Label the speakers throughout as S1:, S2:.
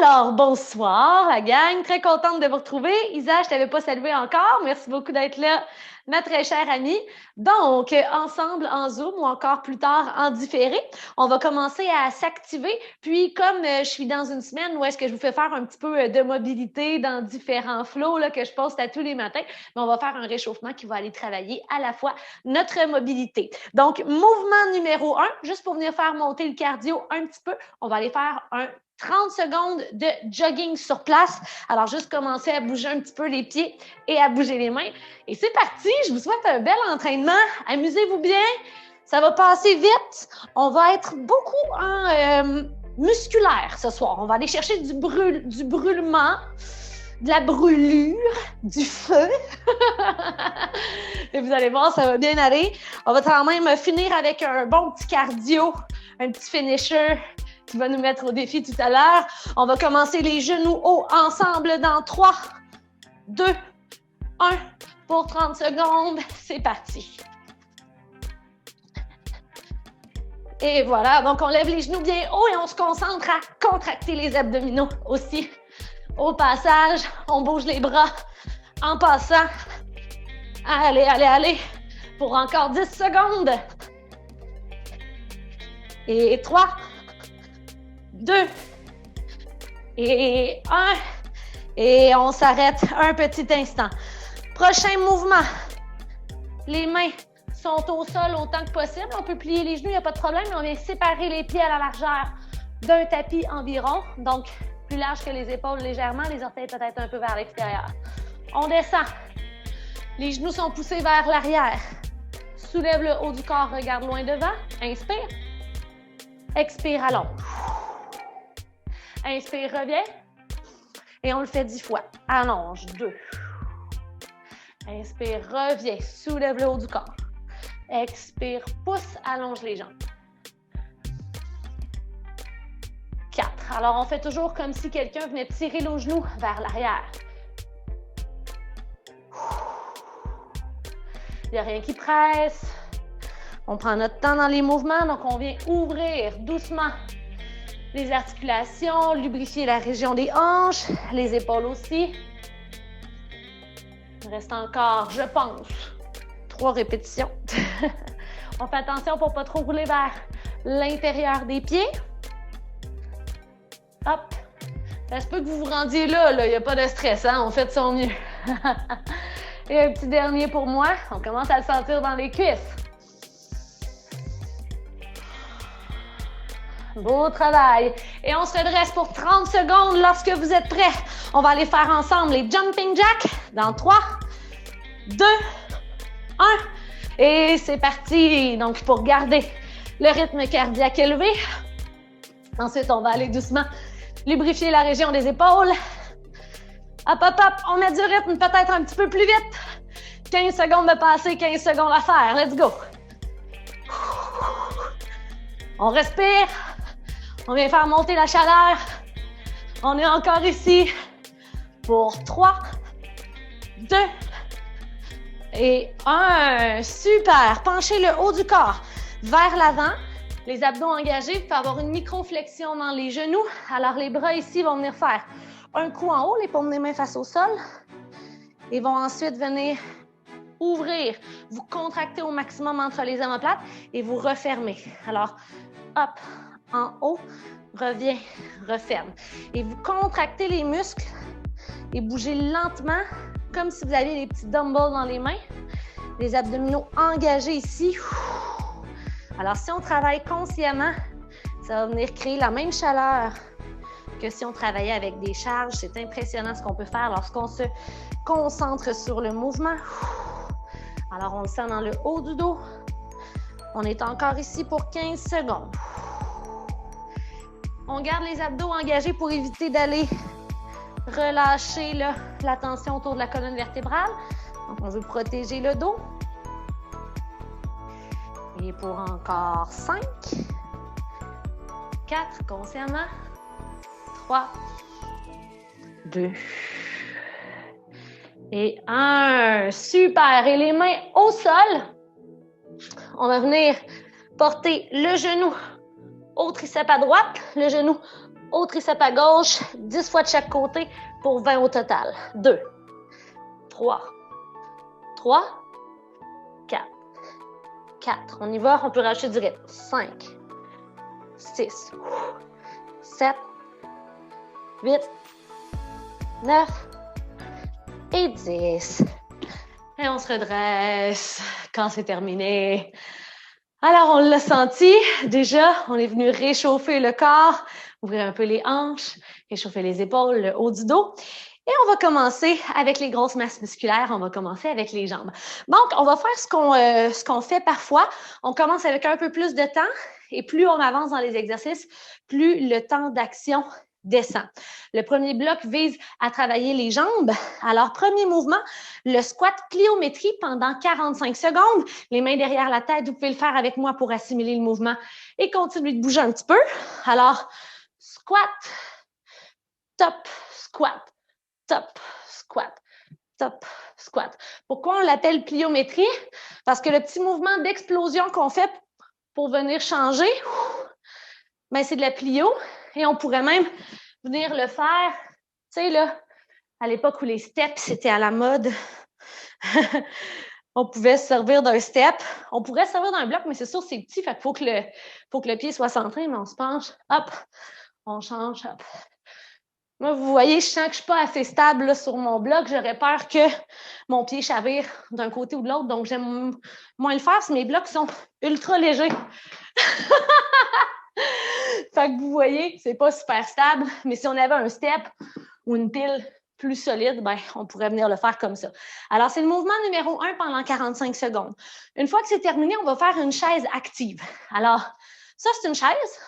S1: Alors, bonsoir la gang, très contente de vous retrouver. Isa, je ne t'avais pas salué encore, merci beaucoup d'être là, ma très chère amie. Donc, ensemble en Zoom ou encore plus tard en différé, on va commencer à s'activer. Puis, comme je suis dans une semaine où est-ce que je vous fais faire un petit peu de mobilité dans différents flows là, que je poste à tous les matins, mais on va faire un réchauffement qui va aller travailler à la fois notre mobilité. Donc, mouvement numéro 1, juste pour venir faire monter le cardio un petit peu, on va aller faire un 30 secondes de jogging sur place. Alors, juste commencer à bouger un petit peu les pieds et à bouger les mains. Et c'est parti! Je vous souhaite un bel entraînement. Amusez-vous bien. Ça va passer vite. On va être beaucoup en musculaire ce soir. On va aller chercher du brûlement, de la brûlure, du feu. Et vous allez voir, ça va bien aller. On va quand même finir avec un bon petit cardio, un petit finisher qui va nous mettre au défi tout à l'heure. On va commencer les genoux hauts ensemble dans 3, 2, 1 pour 30 secondes. C'est parti. Et voilà, donc on lève les genoux bien haut et on se concentre à contracter les abdominaux aussi. Au passage, on bouge les bras en passant. Allez, allez, allez. Pour encore 10 secondes. Et 3, 2 et 1. Et on s'arrête un petit instant. Prochain mouvement. Les mains sont au sol autant que possible. On peut plier les genoux, il n'y a pas de problème. On vient séparer les pieds à la largeur d'un tapis environ. Donc, plus large que les épaules légèrement, les orteils peut-être un peu vers l'extérieur. On descend. Les genoux sont poussés vers l'arrière. Soulève le haut du corps, regarde loin devant. Inspire. Expire, allonge. Inspire, reviens. Et on le fait 10 fois. Allonge, 2. Inspire, reviens. Soulève le haut du corps. Expire, pousse, allonge les jambes. 4. Alors, on fait toujours comme si quelqu'un venait tirer nos genoux vers l'arrière. Il n'y a rien qui presse. On prend notre temps dans les mouvements, donc on vient ouvrir doucement les articulations, lubrifier la région des hanches, les épaules aussi. Il reste encore, je pense, 3 répétitions. On fait attention pour ne pas trop rouler vers l'intérieur des pieds. Hop. Ça se peut que vous vous rendiez là, il n'y a pas de stress, hein? On fait de son mieux. Et un petit dernier pour moi. On commence à le sentir dans les cuisses. Beau travail. Et on se redresse pour 30 secondes lorsque vous êtes prêts. On va aller faire ensemble les jumping jacks dans 3, 2, 1. Et c'est parti. Donc, pour garder le rythme cardiaque élevé. Ensuite, on va aller doucement lubrifier la région des épaules. Hop, hop, hop. On met du rythme peut-être un petit peu plus vite. 15 secondes de passer, 15 secondes à faire. Let's go. On respire. On vient faire monter la chaleur. On est encore ici pour 3, 2 et 1. Super. Penchez le haut du corps vers l'avant. Les abdos engagés. Vous pouvez avoir une micro-flexion dans les genoux. Alors, les bras ici vont venir faire un coup en haut, les paumes des mains face au sol. Et vont ensuite venir ouvrir. Vous contractez au maximum entre les omoplates et vous refermez. Alors, hop, en haut, reviens, referme. Et vous contractez les muscles et bougez lentement, comme si vous aviez des petits dumbbells dans les mains. Les abdominaux engagés ici. Alors, si on travaille consciemment, ça va venir créer la même chaleur que si on travaillait avec des charges. C'est impressionnant ce qu'on peut faire lorsqu'on se concentre sur le mouvement. Alors, on le sent dans le haut du dos. On est encore ici pour 15 secondes. On garde les abdos engagés pour éviter d'aller relâcher la tension autour de la colonne vertébrale. Donc, on veut protéger le dos. Et pour encore 5, 4, consciemment, 3, 2 et 1. Super! Et les mains au sol. On va venir porter le genou au triceps à droite, le genou Au triceps à gauche, 10 fois de chaque côté pour 20 au total. 2, 3, 4. On y va, on peut rajouter du rythme. 5, 6, 7, 8, 9 et 10. Et on se redresse quand c'est terminé. Alors, on l'a senti. Déjà, on est venu réchauffer le corps, ouvrir un peu les hanches, réchauffer les épaules, le haut du dos. Et on va commencer avec les grosses masses musculaires. On va commencer avec les jambes. Donc, on va faire ce qu'on fait parfois. On commence avec un peu plus de temps et plus on avance dans les exercices, plus le temps d'action descend. Le premier bloc vise à travailler les jambes. Alors, premier mouvement, le squat pliométrie pendant 45 secondes. Les mains derrière la tête, vous pouvez le faire avec moi pour assimiler le mouvement et continuer de bouger un petit peu. Alors, squat, top, squat, top, squat, top, squat. Pourquoi on l'appelle pliométrie? Parce que le petit mouvement d'explosion qu'on fait pour venir changer, ben c'est de la plio et on pourrait même venir le faire, tu sais là, à l'époque où les steps c'était à la mode, on pouvait se servir d'un step, on pourrait se servir d'un bloc, mais c'est sûr c'est petit, fait qu'il faut que le pied soit centré, mais on se penche, hop, on change, hop. Moi, vous voyez, je sens que je ne suis pas assez stable là, sur mon bloc. J'aurais peur que mon pied chavire d'un côté ou de l'autre. Donc, j'aime moins le faire si mes blocs sont ultra légers. Fait que vous voyez, c'est pas super stable. Mais si on avait un step ou une pile plus solide, ben, on pourrait venir le faire comme ça. Alors, c'est le mouvement numéro 1 pendant 45 secondes. Une fois que c'est terminé, on va faire une chaise active. Alors, ça, c'est une chaise.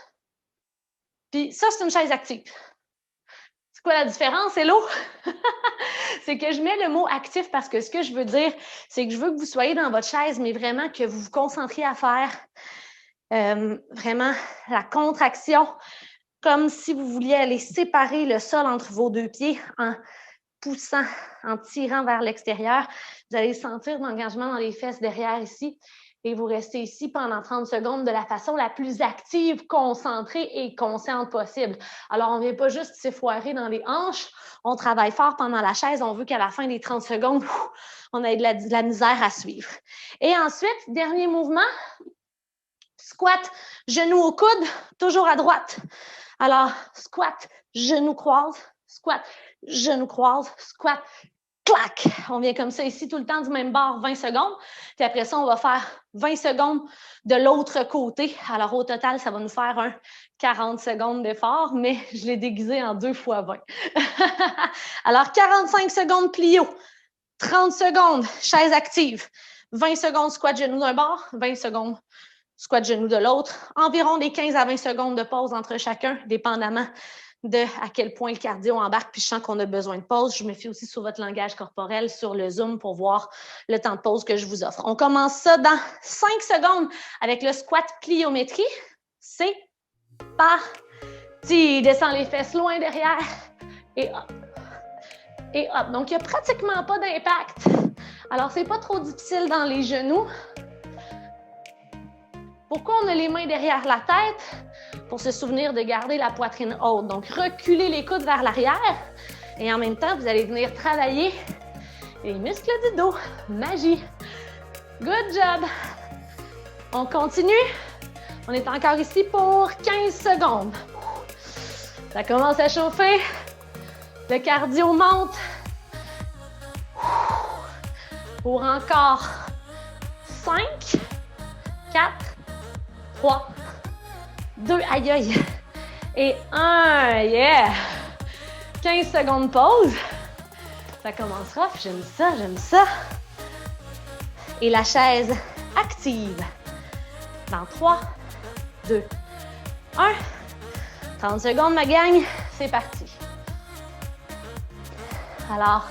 S1: Puis ça, c'est une chaise active. C'est quoi la différence, Hello? C'est que je mets le mot actif parce que ce que je veux dire, c'est que je veux que vous soyez dans votre chaise, mais vraiment que vous vous concentriez à faire vraiment la contraction, comme si vous vouliez aller séparer le sol entre vos deux pieds en poussant, en tirant vers l'extérieur. Vous allez sentir l'engagement dans les fesses derrière ici. Et vous restez ici pendant 30 secondes de la façon la plus active, concentrée et consciente possible. Alors, on ne vient pas juste s'effoirer dans les hanches, on travaille fort pendant la chaise, on veut qu'à la fin des 30 secondes, on ait de la misère à suivre. Et ensuite, dernier mouvement, squat, genou au coude, toujours à droite. Alors, squat, genou croise, squat, genou croise, squat, clac! On vient comme ça ici tout le temps du même bord, 20 secondes. Puis après ça, on va faire 20 secondes de l'autre côté. Alors, au total, ça va nous faire un 40 secondes d'effort, mais je l'ai déguisé en 2 fois 20. Alors, 45 secondes plio, 30 secondes chaise active, 20 secondes squat genou d'un bord, 20 secondes squat genou de l'autre. Environ des 15 à 20 secondes de pause entre chacun, dépendamment de à quel point le cardio embarque, puis je sens qu'on a besoin de pause. Je me fie aussi sur votre langage corporel, sur le Zoom pour voir le temps de pause que je vous offre. On commence ça dans 5 secondes avec le squat pliométrie. C'est parti. Descends les fesses loin derrière et hop. Et hop. Donc, il n'y a pratiquement pas d'impact. Alors, c'est pas trop difficile dans les genoux. Pourquoi on a les mains derrière la tête? Pour se souvenir de garder la poitrine haute. Donc, reculez les coudes vers l'arrière et en même temps, vous allez venir travailler les muscles du dos. Magie! Good job! On continue. On est encore ici pour 15 secondes. Ça commence à chauffer. Le cardio monte. Pour encore 5, 4, 3, 2, aïe aïe, et 1, yeah! 15 secondes pause. Ça commence rough, j'aime ça, j'aime ça. Et la chaise active. Dans 3, 2, 1. 30 secondes, ma gang, c'est parti. Alors,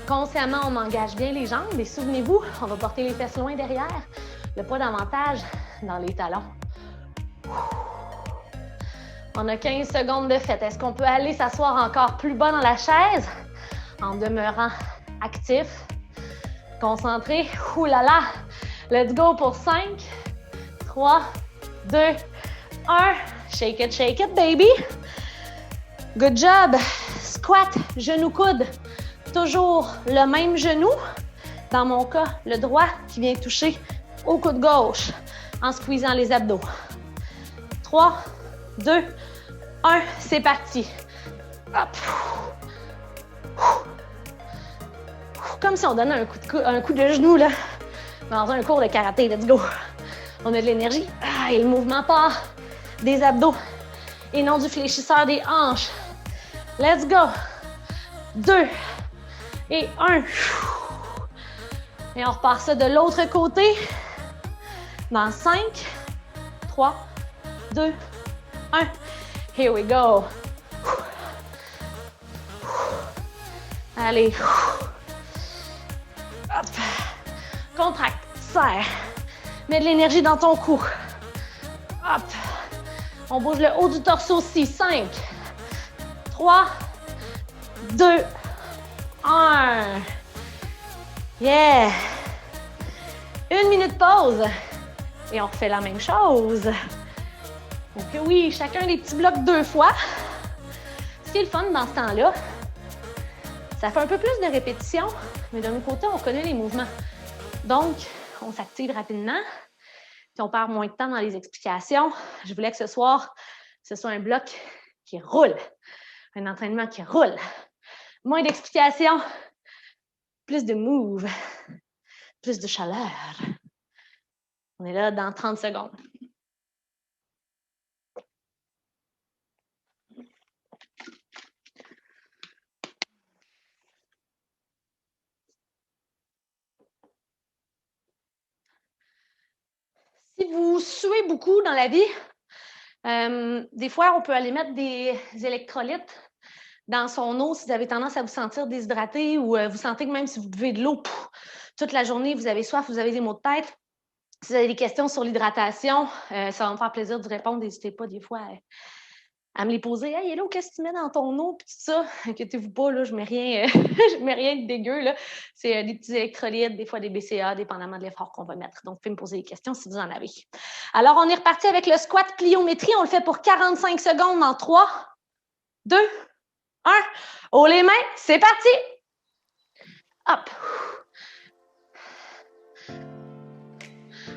S1: consciemment, on engage bien les jambes et souvenez-vous, on va porter les fesses loin derrière. Le poids davantage dans les talons. On a 15 secondes de fait. Est-ce qu'on peut aller s'asseoir encore plus bas dans la chaise en demeurant actif, concentré? Ouh là là! Let's go pour 5, 3, 2, 1. Shake it, baby! Good job. Squat, genou coude. Toujours le même genou. Dans mon cas, le droit qui vient toucher au coude gauche en squeezant les abdos. 3, 2, 1, c'est parti. Hop. Comme si on donnait un coup de genou là, dans un cours de karaté. Let's go. On a de l'énergie. Et le mouvement part des abdos et non du fléchisseur des hanches. Let's go. 2 et 1. Et on repart ça de l'autre côté. Dans 5, 3, 2, 1. Here we go. Allez. Hop. Contracte, serre. Mets de l'énergie dans ton cou. Hop. On bouge le haut du torse aussi. 5, 3, 2, 1. Yeah! 1 minute pause. Et on refait la même chose. Donc oui, chacun des petits blocs 2 fois. Ce qui est le fun dans ce temps-là, ça fait un peu plus de répétitions, mais d'un autre côté, on connaît les mouvements. Donc, on s'active rapidement, puis on perd moins de temps dans les explications. Je voulais que ce soir, ce soit un bloc qui roule, un entraînement qui roule. Moins d'explications, plus de move, plus de chaleur. On est là dans 30 secondes. Si vous suez beaucoup dans la vie, des fois, on peut aller mettre des électrolytes dans son eau si vous avez tendance à vous sentir déshydraté ou vous sentez que même si vous buvez de l'eau toute la journée, vous avez soif, vous avez des maux de tête. Si vous avez des questions sur l'hydratation, ça va me faire plaisir de répondre. N'hésitez pas des fois à me les poser. « Hey, hello, qu'est-ce que tu mets dans ton eau? » Puis tout ça, inquiétez-vous pas, là, je mets rien, je mets rien de dégueu. Là. C'est des petits électrolytes, des fois des BCA, dépendamment de l'effort qu'on va mettre. Donc, vous pouvez me poser des questions si vous en avez. Alors, on est reparti avec le squat pliométrie. On le fait pour 45 secondes en 3, 2, 1. Haut les mains, c'est parti! Hop!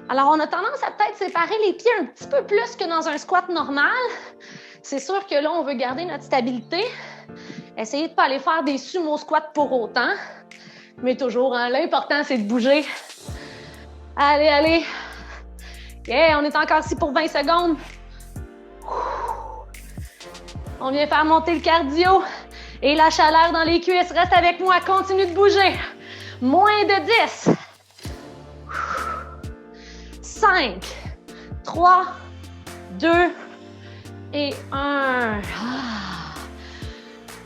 S1: Alors, on a tendance à peut-être séparer les pieds un petit peu plus que dans un squat normal. C'est sûr que là, on veut garder notre stabilité. Essayez de ne pas aller faire des sumo squats pour autant. Mais toujours, hein, l'important, c'est de bouger. Allez, allez. Yeah, on est encore ici pour 20 secondes. On vient faire monter le cardio. Et la chaleur dans les cuisses. Reste avec moi, continue de bouger. Moins de 10. 5, 3, 2 et 1.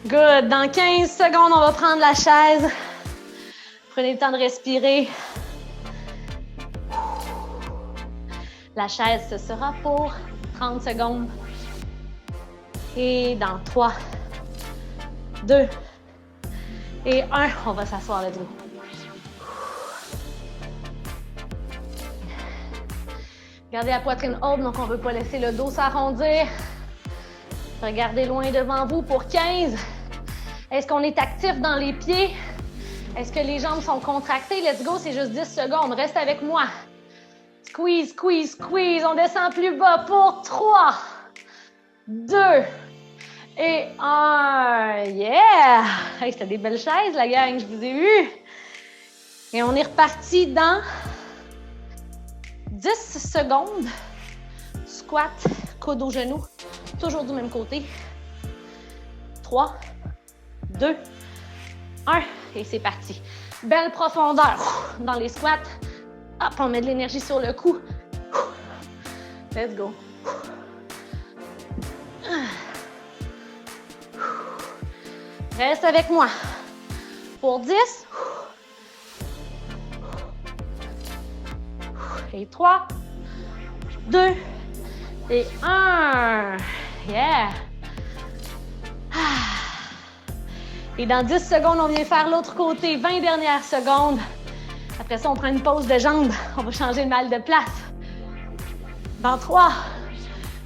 S1: Good. Dans 15 secondes, on va prendre la chaise. Prenez le temps de respirer. La chaise, ce sera pour 30 secondes. Et dans 3, 2 et 1, on va s'asseoir le dos. Gardez la poitrine haute, donc on ne veut pas laisser le dos s'arrondir. Regardez loin devant vous pour 15. Est-ce qu'on est actif dans les pieds? Est-ce que les jambes sont contractées? Let's go, c'est juste 10 secondes. Reste avec moi. Squeeze, squeeze, squeeze. On descend plus bas pour 3, 2 et 1. Yeah! Hey, c'était des belles chaises, la gang, je vous ai vu. Et on est reparti dans 10 secondes. Squat, coude au genou. Toujours du même côté. 3, 2, 1. Et c'est parti. Belle profondeur dans les squats. Hop, on met de l'énergie sur le cou. Let's go. Reste avec moi. Pour 10. Et 3, 2 et 1. Yeah! Et dans 10 secondes, on vient faire l'autre côté. 20 dernières secondes. Après ça, on prend une pause de jambes. On va changer le mal de place. Dans 3,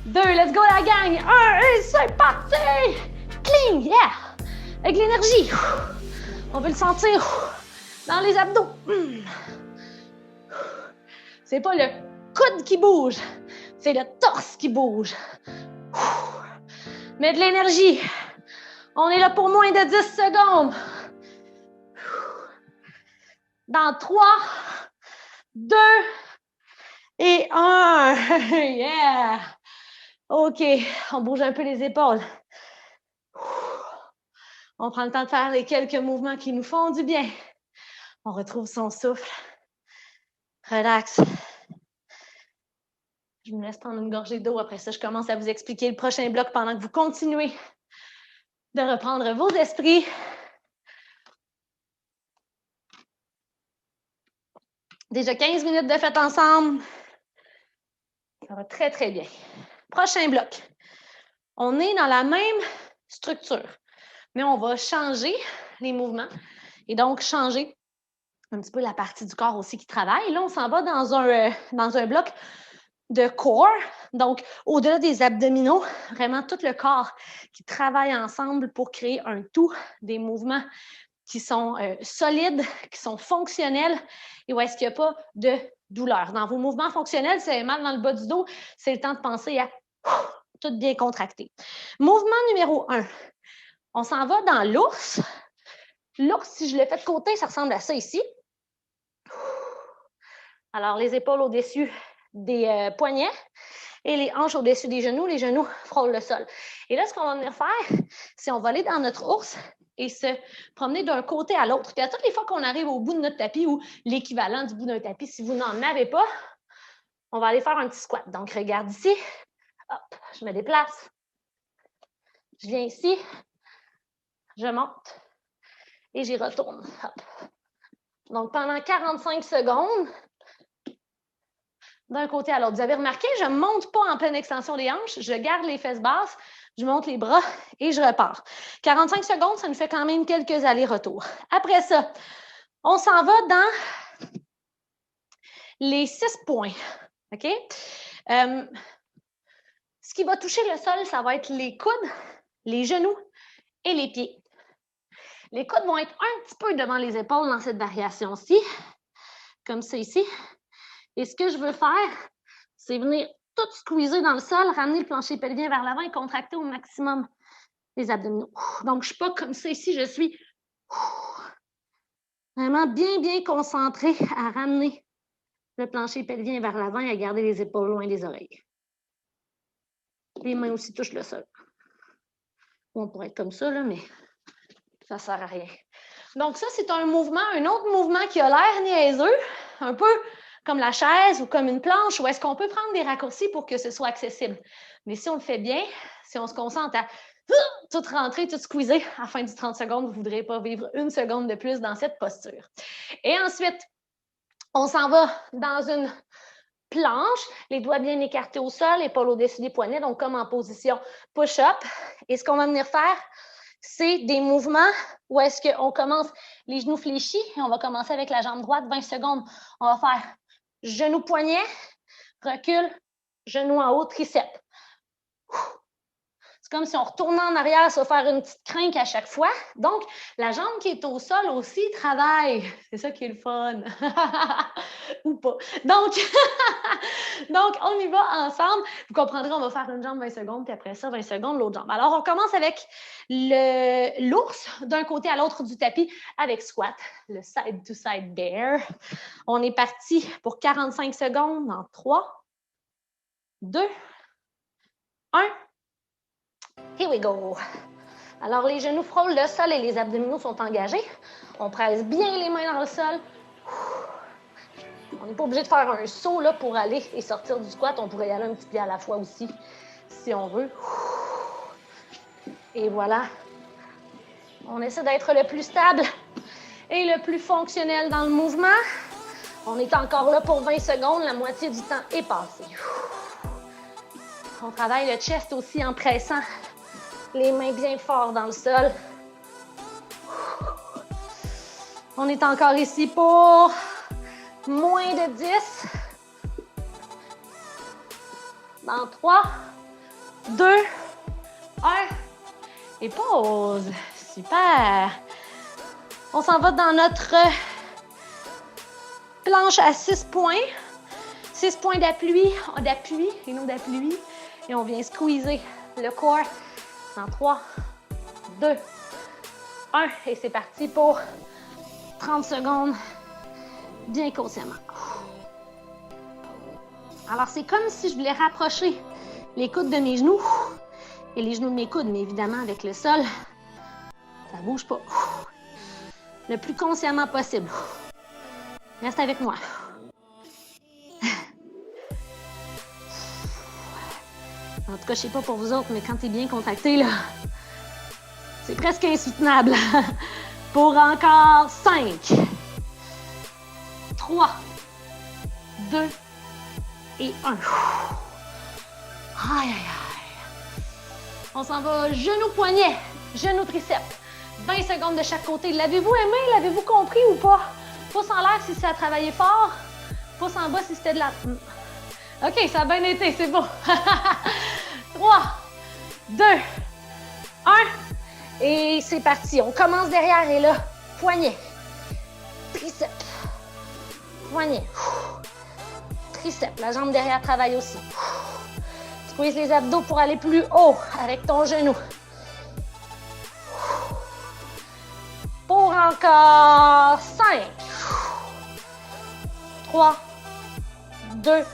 S1: 2, let's go la gang. 1 et c'est parti! Clean! swing, yeah! Avec l'énergie. On veut le sentir dans les abdos. C'est pas le coude qui bouge, c'est le torse qui bouge. Mets de l'énergie. On est là pour moins de 10 secondes. Dans 3, 2 et 1. Yeah! OK, on bouge un peu les épaules. On prend le temps de faire les quelques mouvements qui nous font du bien. On retrouve son souffle. Relax. Je me laisse prendre une gorgée d'eau. Après ça, je commence à vous expliquer le prochain bloc pendant que vous continuez de reprendre vos esprits. Déjà 15 minutes de fête ensemble. Ça va très, très bien. Prochain bloc. On est dans la même structure, mais on va changer les mouvements et donc changer un petit peu la partie du corps aussi qui travaille. Là, on s'en va dans un bloc de core, donc au-delà des abdominaux, vraiment tout le corps qui travaille ensemble pour créer un tout, des mouvements qui sont solides, qui sont fonctionnels et où est-ce qu'il n'y a pas de douleur. Dans vos mouvements fonctionnels, si vous avez mal dans le bas du dos, c'est le temps de penser à tout bien contracté. Mouvement numéro 1. On s'en va dans l'ours. L'ours, si je le fais de côté, ça ressemble à ça ici. Alors, les épaules au-dessus des poignets et les hanches au-dessus des genoux. Les genoux frôlent le sol. Et là, ce qu'on va venir faire, c'est on va aller dans notre ours et se promener d'un côté à l'autre. Puis à toutes les fois qu'on arrive au bout de notre tapis ou l'équivalent du bout d'un tapis, si vous n'en avez pas, on va aller faire un petit squat. Donc, regarde ici. Hop, je me déplace. Je viens ici. Je monte. Et j'y retourne. Hop. Donc, pendant 45 secondes, d'un côté à l'autre. Vous avez remarqué, je ne monte pas en pleine extension des hanches, je garde les fesses basses, je monte les bras et je repars. 45 secondes, ça nous fait quand même quelques allers-retours. Après ça, on s'en va dans les 6 points. OK? Ce qui va toucher le sol, ça va être les coudes, les genoux et les pieds. Les coudes vont être un petit peu devant les épaules dans cette variation-ci, comme ça ici. Et ce que je veux faire, c'est venir tout squeezer dans le sol, ramener le plancher pelvien vers l'avant et contracter au maximum les abdominaux. Donc, je ne suis pas comme ça ici, je suis vraiment bien, bien concentrée à ramener le plancher pelvien vers l'avant et à garder les épaules loin des oreilles. Les mains aussi touchent le sol. On pourrait être comme ça, là, mais ça ne sert à rien. Donc, ça, c'est un mouvement, un autre mouvement qui a l'air niaiseux, un peu comme la chaise ou comme une planche, où est-ce qu'on peut prendre des raccourcis pour que ce soit accessible. Mais si on le fait bien, si on se concentre à tout rentrer, tout squeezer, à la fin du 30 secondes, vous ne voudrez pas vivre une seconde de plus dans cette posture. Et ensuite, on s'en va dans une planche, les doigts bien écartés au sol, épaules au-dessus des poignets, donc comme en position push-up. Et ce qu'on va venir faire, c'est des mouvements où est-ce qu'on commence les genoux fléchis et on va commencer avec la jambe droite, 20 secondes. On va faire genou poignet, recul, genou en haut, triceps. C'est comme si on retournait en arrière, ça va faire une petite crinque à chaque fois. Donc, la jambe qui est au sol aussi travaille. C'est ça qui est le fun. Ou pas. Donc, on y va ensemble. Vous comprendrez, on va faire une jambe 20 secondes, puis après ça, 20 secondes, l'autre jambe. Alors, on commence avec l'ours d'un côté à l'autre du tapis avec squat, le side-to-side bear. On est parti pour 45 secondes en 3, 2, 1. Here we go. Alors, les genoux frôlent le sol et les abdominaux sont engagés. On presse bien les mains dans le sol. On n'est pas obligé de faire un saut là, pour aller et sortir du squat. On pourrait y aller un petit pied à la fois aussi, si on veut. Et voilà. On essaie d'être le plus stable et le plus fonctionnel dans le mouvement. On est encore là pour 20 secondes. La moitié du temps est passée. On travaille le chest aussi en pressant les mains bien fort dans le sol. On est encore ici pour moins de 10. Dans 3, 2, 1. Et pause. Super. On s'en va dans notre planche à 6 points. 6 points d'appui et non d'appui. Et on vient squeezer le corps dans 3, 2, 1. Et c'est parti pour 30 secondes, bien consciemment. Alors, c'est comme si je voulais rapprocher les coudes de mes genoux et les genoux de mes coudes, mais évidemment, avec le sol, ça ne bouge pas. Le plus consciemment possible. Reste avec moi. En tout cas, je sais pas pour vous autres, mais quand tu es bien contracté, là, c'est presque insoutenable. Pour encore 5, 3, 2 et 1. Aïe, aïe, aïe. On s'en va genou, poignet, genou, triceps. 20 secondes de chaque côté. L'avez-vous aimé? L'avez-vous compris ou pas? Pouce en l'air si ça a travaillé fort. Pouce en bas si c'était de la... OK, ça a bien été, c'est bon. 3, 2, 1. Et c'est parti. On commence derrière et là, poignet, triceps, poignet, triceps. La jambe derrière travaille aussi. Squeeze les abdos pour aller plus haut avec ton genou. Pour encore 5, 3, 2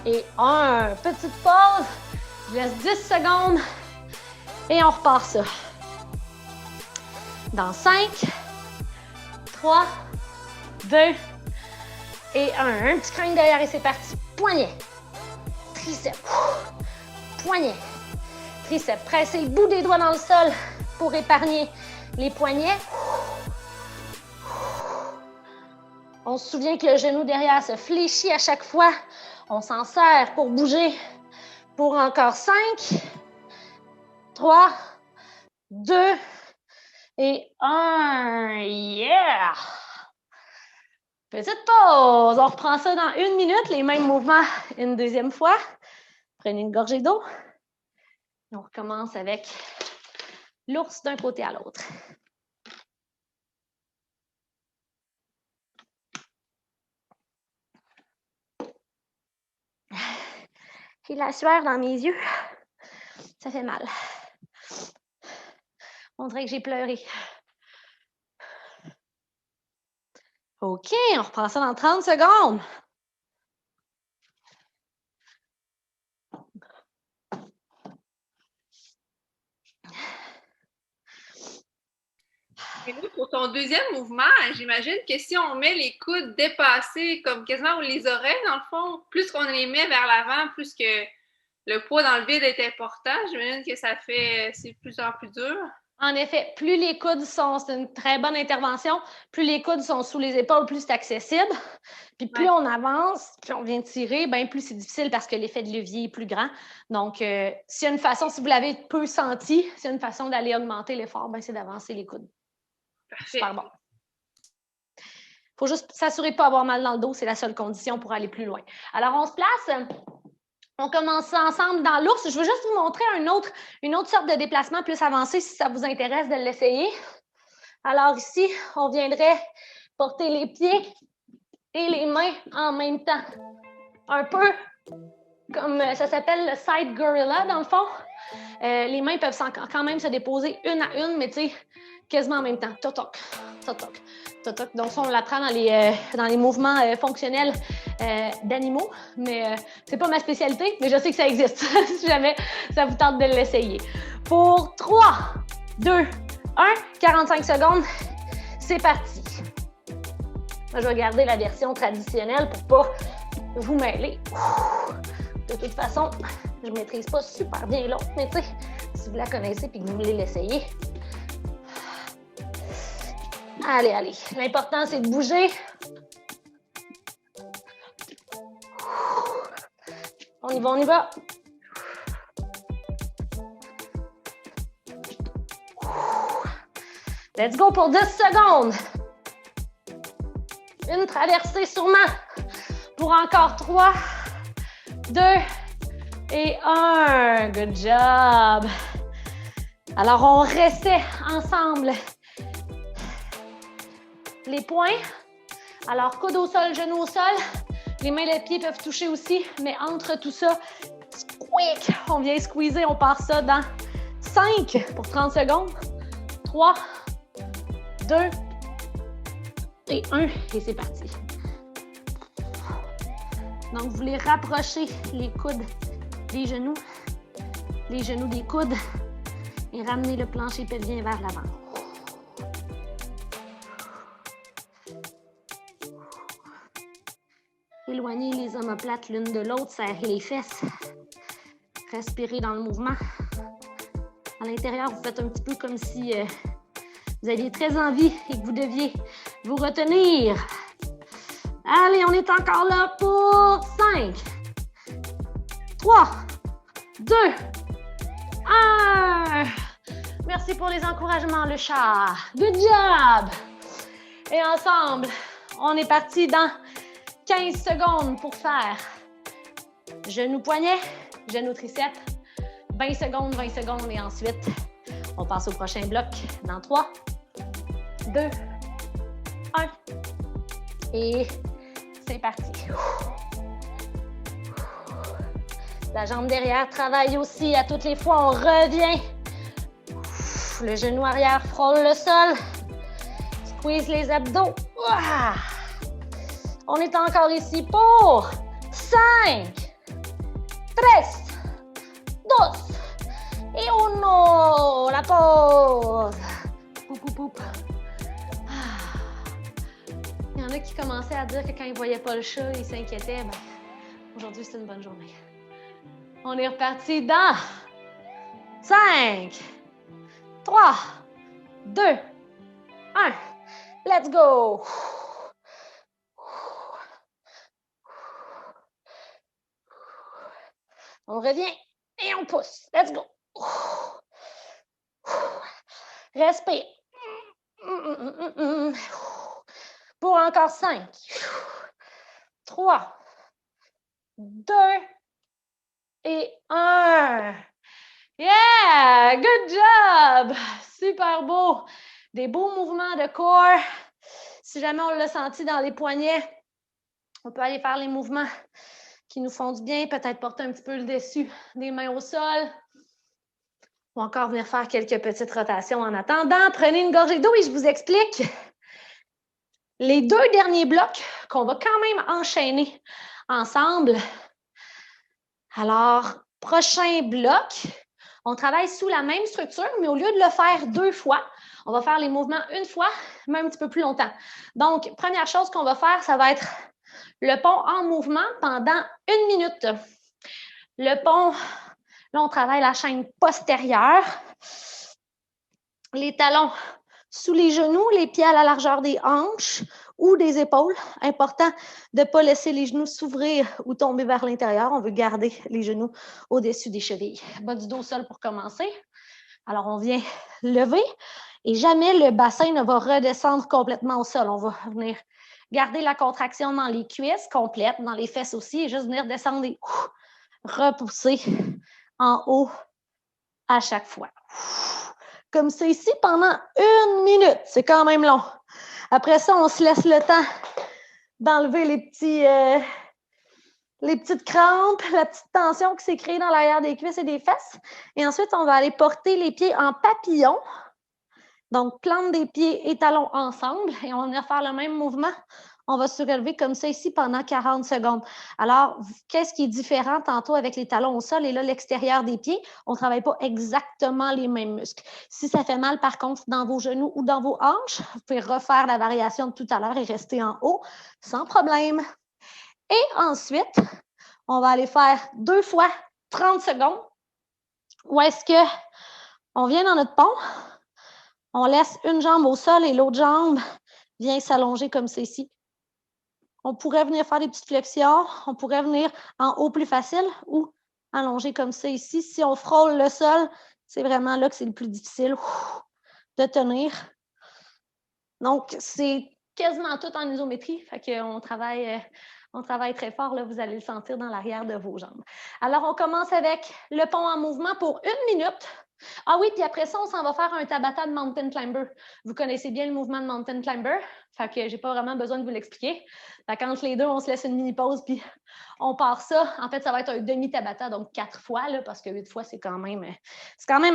S1: et 1. Petite pause. Je laisse 10 secondes et on repart ça. Dans 5, 3, 2 et 1. Un petit crâne derrière et c'est parti. Poignet, triceps, poignet, triceps. Pressez le bout des doigts dans le sol pour épargner les poignets. On se souvient que le genou derrière se fléchit à chaque fois. On s'en sert pour bouger. Pour encore 5, 3, 2 et 1. Yeah! Petite pause. On reprend ça dans 1 minute. Les mêmes mouvements une deuxième fois. Prenez une gorgée d'eau. On recommence avec l'ours d'un côté à l'autre. J'ai de la sueur dans mes yeux. Ça fait mal. On dirait que j'ai pleuré. OK, on reprend ça dans 30 secondes.
S2: Et là, pour ton deuxième mouvement, j'imagine que si on met les coudes dépassés, comme quasiment ou les oreilles, dans le fond, plus qu'on les met vers l'avant, plus que le poids dans le vide est important. J'imagine que c'est de plus en plus dur.
S1: En effet, plus les coudes sont, c'est une très bonne intervention, plus les coudes sont sous les épaules, plus c'est accessible. Puis plus on avance, plus on vient tirer, bien plus c'est difficile parce que l'effet de levier est plus grand. Donc, s'il y a une façon, si vous l'avez peu senti, s'il y a une façon d'aller augmenter l'effort, bien c'est d'avancer les coudes.
S2: Parfait.
S1: Super bon. Il faut juste s'assurer de ne pas avoir mal dans le dos, c'est la seule condition pour aller plus loin. Alors, on se place. On commence ensemble dans l'ours. Je veux juste vous montrer une autre sorte de déplacement plus avancé si ça vous intéresse de l'essayer. Alors ici, on viendrait porter les pieds et les mains en même temps. Un peu comme ça s'appelle le side gorilla dans le fond. Les mains peuvent quand même se déposer une à une, mais tu sais, quasiment en même temps. Toc-toc, toc-toc, toc-toc. Donc ça, on l'apprend dans les mouvements fonctionnels d'animaux, mais c'est pas ma spécialité, mais je sais que ça existe, si jamais ça vous tente de l'essayer. Pour 3, 2, 1, 45 secondes, c'est parti. Moi, je vais garder la version traditionnelle pour pas vous mêler. De toute façon, je maîtrise pas super bien l'autre, mais tu sais, si vous la connaissez et que vous voulez l'essayer, allez, allez. L'important, c'est de bouger. On y va, on y va. Let's go pour 10 secondes. Une traversée sûrement. Pour encore 3, 2 et 1. Good job. Alors, on restait ensemble. Les poings. Alors, coude au sol, genou au sol. Les mains et les pieds peuvent toucher aussi, mais entre tout ça, squeak, on vient squeezer, on part ça dans 5 pour 30 secondes. 3, 2 et 1. Et c'est parti. Donc, vous voulez rapprocher les coudes des genoux des coudes et ramener le plancher pelvien vers l'avant. Éloignez les omoplates l'une de l'autre, serrez les fesses. Respirez dans le mouvement. À l'intérieur, vous faites un petit peu comme si vous aviez très envie et que vous deviez vous retenir. Allez, on est encore là pour 5, 3, 2, 1. Merci pour les encouragements, le chat. Good job! Et ensemble, on est parti dans 15 secondes pour faire genou poignet, genou triceps, 20 secondes et ensuite, on passe au prochain bloc dans 3, 2, 1 et c'est parti. La jambe derrière travaille aussi à toutes les fois, on revient. Le genou arrière frôle le sol, squeeze les abdos. On est encore ici pour 5, 3, 2 et 1. La pause. Poup, poup, poup. Il y en a qui commençaient à dire que quand ils ne voyaient pas le chat, ils s'inquiétaient. Ben, aujourd'hui, c'est une bonne journée. On est reparti dans 5, 3, 2, 1. Let's go! On revient et on pousse. Let's go. Respire. Pour encore 5, 3, 2 et 1. Yeah! Good job! Super beau. Des beaux mouvements de corps. Si jamais on l'a senti dans les poignets, on peut aller faire les mouvements qui nous font du bien, peut-être porter un petit peu le dessus des mains au sol ou encore venir faire quelques petites rotations en attendant. Prenez une gorgée d'eau et je vous explique les 2 derniers blocs qu'on va quand même enchaîner ensemble. Alors, prochain bloc, on travaille sous la même structure, mais au lieu de le faire 2 fois, on va faire les mouvements une fois, mais un petit peu plus longtemps. Donc, première chose qu'on va faire, ça va être le pont en mouvement pendant 1 minute. Le pont, là, on travaille la chaîne postérieure. Les talons sous les genoux, les pieds à la largeur des hanches ou des épaules. Important de ne pas laisser les genoux s'ouvrir ou tomber vers l'intérieur. On veut garder les genoux au-dessus des chevilles. Bas du dos au sol pour commencer. Alors, on vient lever et jamais le bassin ne va redescendre complètement au sol. On va venir garder la contraction dans les cuisses complète, dans les fesses aussi, et juste venir descendre et repousser en haut à chaque fois. Comme ça ici pendant 1 minute. C'est quand même long. Après ça, on se laisse le temps d'enlever les petites crampes, la petite tension qui s'est créée dans l'arrière des cuisses et des fesses. Et ensuite, on va aller porter les pieds en papillon. Donc, plante des pieds et talons ensemble et on va venir faire le même mouvement. On va se relever comme ça ici pendant 40 secondes. Alors, qu'est-ce qui est différent tantôt avec les talons au sol et là, l'extérieur des pieds? On ne travaille pas exactement les mêmes muscles. Si ça fait mal, par contre, dans vos genoux ou dans vos hanches, vous pouvez refaire la variation de tout à l'heure et rester en haut sans problème. Et ensuite, on va aller faire 2 fois 30 secondes. Où est-ce qu'on vient dans notre pont? On laisse une jambe au sol et l'autre jambe vient s'allonger comme c'est ici. On pourrait venir faire des petites flexions. On pourrait venir en haut plus facile ou allonger comme ça ici. Si on frôle le sol, c'est vraiment là que c'est le plus difficile de tenir. Donc, c'est quasiment tout en isométrie. Fait qu'on travaille très fort. Là, vous allez le sentir dans l'arrière de vos jambes. Alors, on commence avec le pont en mouvement pour 1 minute. Ah oui, puis après ça, on s'en va faire un Tabata de Mountain Climber. Vous connaissez bien le mouvement de Mountain Climber, fait que j'ai pas vraiment besoin de vous l'expliquer. Fait qu'entre les deux, on se laisse une mini-pause, puis on part ça. En fait, ça va être un demi-Tabata, donc 4 fois, là, parce que 8 fois, c'est quand même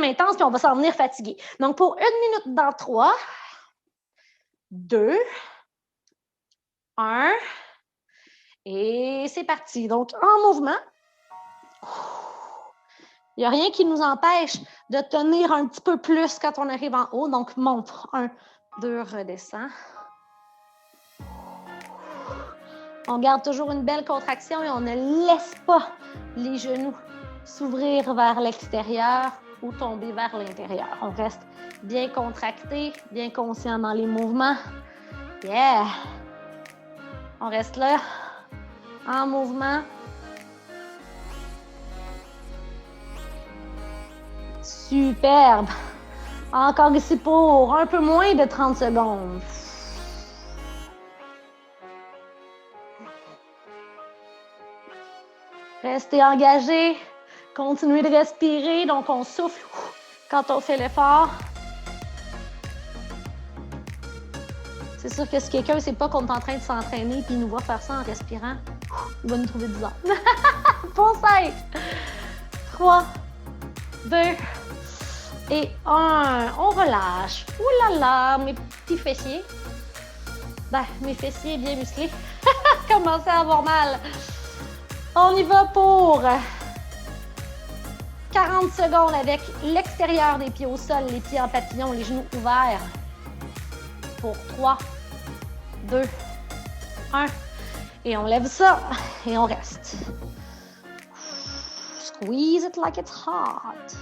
S1: intense, puis on va s'en venir fatigué. Donc, pour 1 minute dans 3, 2, 1, et c'est parti. Donc, en mouvement, il n'y a rien qui nous empêche de tenir un petit peu plus quand on arrive en haut. Donc, monte. 1, 2, redescend. On garde toujours une belle contraction et on ne laisse pas les genoux s'ouvrir vers l'extérieur ou tomber vers l'intérieur. On reste bien contracté, bien conscient dans les mouvements. Yeah! On reste là, en mouvement. Superbe! Encore ici pour un peu moins de 30 secondes. Restez engagé. Continuez de respirer. Donc, on souffle quand on fait l'effort. C'est sûr que si quelqu'un ne sait pas qu'on est en train de s'entraîner et il nous voit faire ça en respirant, il va nous trouver bizarre. Bon 5, 3, 2 et 1. On relâche. Ouh là là, mes petits fessiers. Ben, mes fessiers bien musclés. Commencez à avoir mal. On y va pour 40 secondes avec l'extérieur des pieds au sol, les pieds en papillon, les genoux ouverts. Pour 3, 2, 1. Et on lève ça et on reste. Squeeze it like it's hot.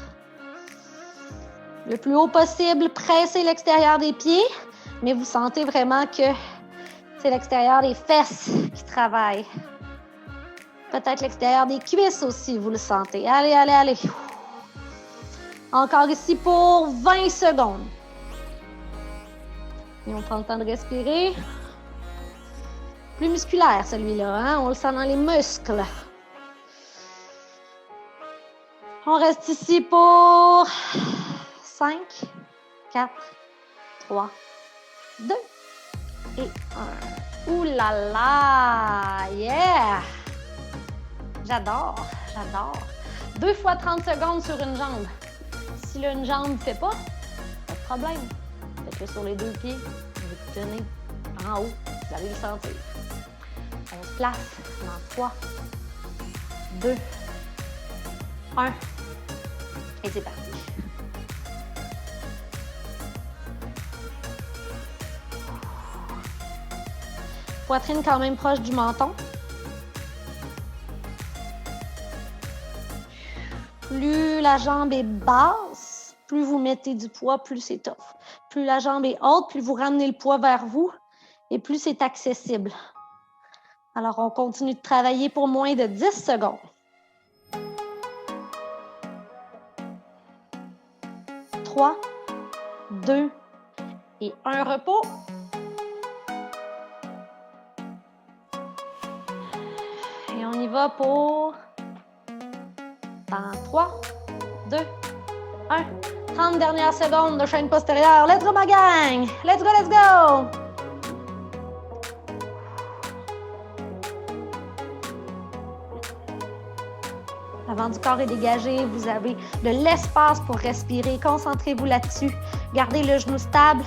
S1: Le plus haut possible, pressez l'extérieur des pieds, mais vous sentez vraiment que c'est l'extérieur des fesses qui travaille. Peut-être l'extérieur des cuisses aussi, vous le sentez. Allez, allez, allez. Encore ici pour 20 secondes. Et on prend le temps de respirer. Plus musculaire, celui-là, hein? On le sent dans les muscles. On reste ici pour 5, 4, 3, 2 et 1. Ouh là là! Yeah! J'adore, j'adore. 2 fois 30 secondes sur une jambe. Si là, une jambe ne fait pas de problème. Faites-le sur les 2 pieds. Vous tenez en haut. Vous allez le sentir. On se place dans 3, 2, 1. Et c'est parti. Poitrine quand même proche du menton. Plus la jambe est basse, plus vous mettez du poids, plus c'est tough. Plus la jambe est haute, plus vous ramenez le poids vers vous et plus c'est accessible. Alors, on continue de travailler pour moins de 10 secondes. 3, 2 et 1 repos. Et on y va pour... Dans 3, 2, 1. 30 dernières secondes de chaîne postérieure. Let's go, ma gang! Let's go, let's go! L'avant du corps est dégagé. Vous avez de l'espace pour respirer. Concentrez-vous là-dessus. Gardez le genou stable.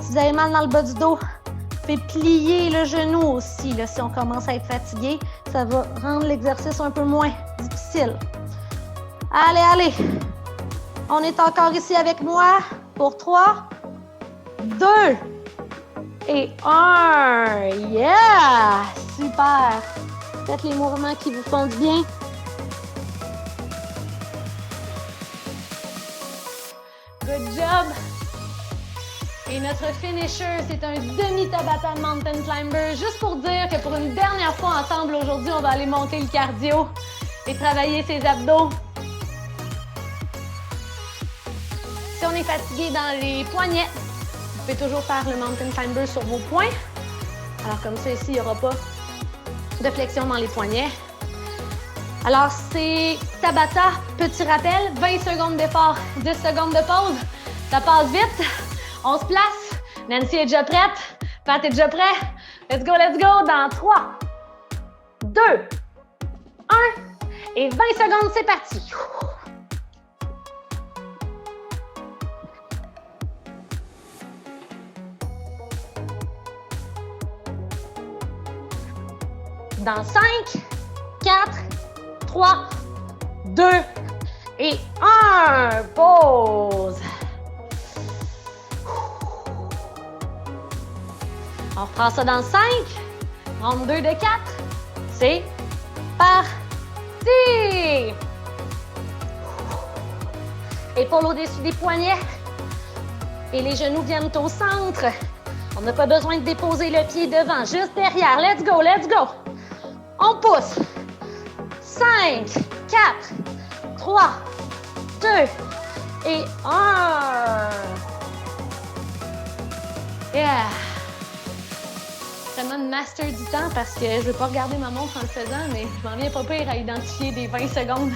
S1: Si vous avez mal dans le bas du dos, vous pouvez plier le genou aussi. Là, si on commence à être fatigué, ça va rendre l'exercice un peu moins difficile. Allez, allez! On est encore ici avec moi pour 3, 2 et 1. Yeah! Super! Faites les mouvements qui vous font du bien. Good job! Et notre finisher, c'est un demi-Tabata Mountain Climber. Juste pour dire que pour une dernière fois ensemble aujourd'hui, on va aller monter le cardio et travailler ses abdos. Si on est fatigué dans les poignets, vous pouvez toujours faire le Mountain Climber sur vos poings. Alors comme ça, ici, il n'y aura pas de flexion dans les poignets. Alors, c'est Tabata, petit rappel, 20 secondes d'effort, 10 secondes de pause. Ça passe vite. On se place. Nancy est déjà prête. Pat est déjà prêt. Let's go, let's go. Dans 3, 2, 1. Et 20 secondes, c'est parti. Dans 5, 4, 3, 2 et 1. Pause. On reprend ça dans 5. Round 2 de 4. C'est parti. Épaules au-dessus des poignets. Et les genoux viennent au centre. On n'a pas besoin de déposer le pied devant, juste derrière. Let's go, let's go. On pousse. 5, 4, 3, 2 et 1. Yeah. Vraiment une master du temps parce que je ne veux pas regarder ma montre en le faisant, mais je m'en viens pas pire à identifier des 20 secondes.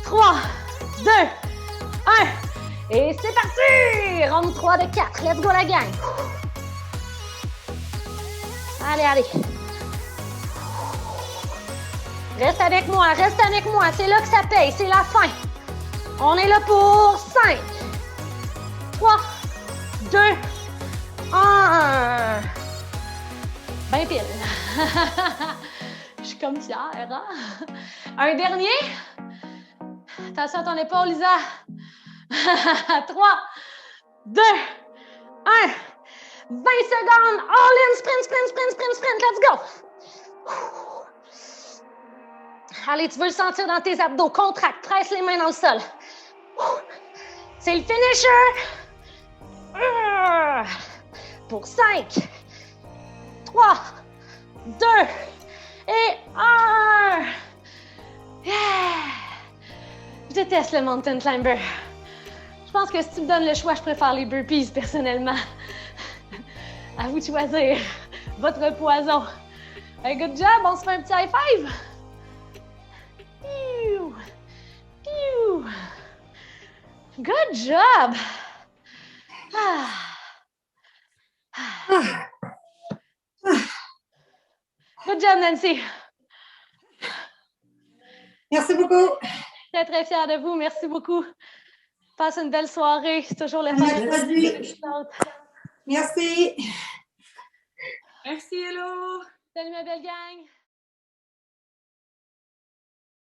S1: 3, 2, 1. Et c'est parti! Round 3 de 4. Let's go la gang. Allez, allez. Reste avec moi, reste avec moi. C'est là que ça paye, c'est la fin. On est là pour 5, 3, 2, 1. Ben pile. Je suis comme fière, hein? Un dernier. Attention à ton épaule, Lisa. 3, 2, 1. 20 secondes. All in. Sprint, sprint, sprint, sprint, sprint. Let's go. Allez, tu veux le sentir dans tes abdos. Contracte. Presse les mains dans le sol. C'est le finisher. Pour 5, 3, 2 et 1. Yeah. Je déteste le mountain climber. Je pense que si tu me donnes le choix, je préfère les burpees personnellement. À vous de choisir votre poison. Hey, good job, on se fait un petit high five. Pew. Pew. Good job. Ah. Ah. Good job, Nancy.
S3: Merci beaucoup.
S1: Très, très fière de vous. Merci beaucoup. Passe une belle soirée. C'est toujours le fun.
S3: Merci.
S2: Merci, hello.
S1: Salut, ma belle gang.